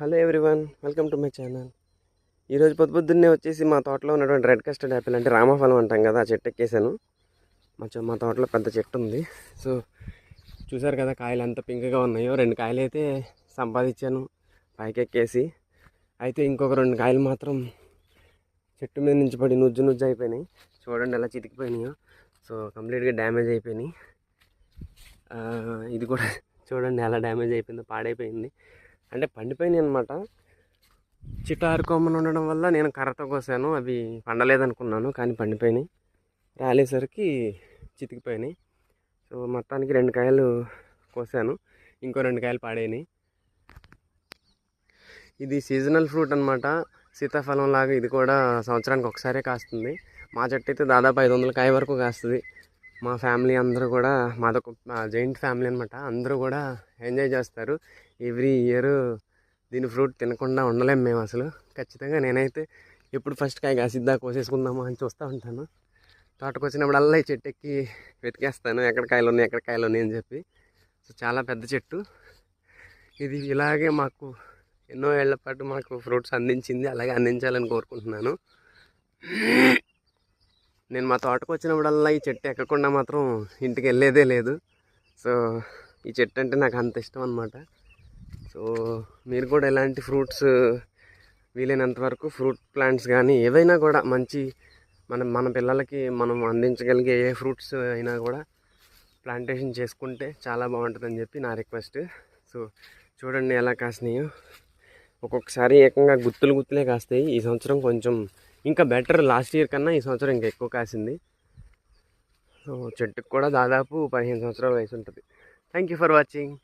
Hello everyone, welcome to my channel. ఈరోజు పొద్దున్నే వచ్చేసి మా తోటలో ఉన్నటువంటి రెడ్ కస్టర్డ్ యాపిల్ అంటే రామఫలం అంటాం కదా, ఆ చెట్టు ఎక్కేసాను. మా తోటలో పెద్ద చెట్టు ఉంది. సో చూసారు కదా కాయలు ఎంత పింక్గా ఉన్నాయో. 2 కాయలు అయితే సంపాదించాను పైకి ఎక్కేసి. అయితే ఇంకొక 2 కాయలు మాత్రం చెట్టు మీద నుంచి పడి నుజ్జు నుజ్జు అయిపోయినాయి. చూడండి ఎలా చితికిపోయినాయో. సో కంప్లీట్గా డ్యామేజ్ అయిపోయినాయి. ఇది కూడా చూడండి ఎలా డ్యామేజ్ అయిపోయిందో, పాడైపోయింది. అంటే పండిపోయినాయి అనమాట. చిటారు కొమ్మలు ఉండడం వల్ల నేను కర్రతో కోసాను, అవి పండలేదనుకున్నాను, కానీ పండిపోయినాయి. రాలేసరికి చితికిపోయినాయి. సో మొత్తానికి 2 కాయలు కోసాను, ఇంకో 2 కాయలు పాడైనాయి. ఇది సీజనల్ ఫ్రూట్ అనమాట. సీతాఫలం లాగా ఇది కూడా సంవత్సరానికి ఒకసారే కాస్తుంది. మా చెట్టు అయితే దాదాపు 500 కాయ వరకు కాస్తుంది. మా ఫ్యామిలీ అందరూ కూడా, మాదొక జైంట్ ఫ్యామిలీ అనమాట, అందరూ కూడా ఎంజాయ్ చేస్తారు. ఎవ్రీ ఇయర్ దీని ఫ్రూట్ తినకుండా ఉండలేము మేము అసలు. ఖచ్చితంగా నేనైతే ఎప్పుడు ఫస్ట్ కాయ కాసిద్దా కోసేసుకుందామా అని చూస్తూ ఉంటాను. తోటకు వచ్చినప్పుడల్లా ఈ చెట్టు ఎక్కి వెతికేస్తాను, ఎక్కడ కాయలు ఉన్నాయి అని చెప్పి. సో చాలా పెద్ద చెట్టు ఇది. ఇలాగే మాకు ఎన్నో ఏళ్ల పాటు మాకు ఫ్రూట్స్ అందించింది, అలాగే అందించాలని కోరుకుంటున్నాను. నేను మా తోటకు వచ్చినప్పుడల్లా ఈ చెట్టు ఎక్కకుండా మాత్రం ఇంటికి వెళ్ళేదే లేదు. సో ఈ చెట్టు అంటే నాకు అంత ఇష్టం అనమాట. సో మీరు కూడా ఎలాంటి ఫ్రూట్స్, వీలైనంత వరకు ఫ్రూట్ ప్లాంట్స్ కానీ ఏవైనా కూడా మంచి మన పిల్లలకి మనం అందించగలిగే ఏ ఫ్రూట్స్ అయినా కూడా ప్లాంటేషన్ చేసుకుంటే చాలా బాగుంటుందని చెప్పి నా రిక్వెస్ట్. సో చూడండి ఎలా కాసినాయో. ఒక్కొక్కసారి ఏకంగా గుత్తులే కాస్తాయి. ఈ సంవత్సరం కొంచెం ఇంకా బెటర్, లాస్ట్ ఇయర్ కన్నా ఈ సంవత్సరం ఇంకా ఎక్కువ కాసింది. సో చెట్టుకు కూడా దాదాపు 15 సంవత్సరాల వయసు ఉంటుంది. Thank you for watching.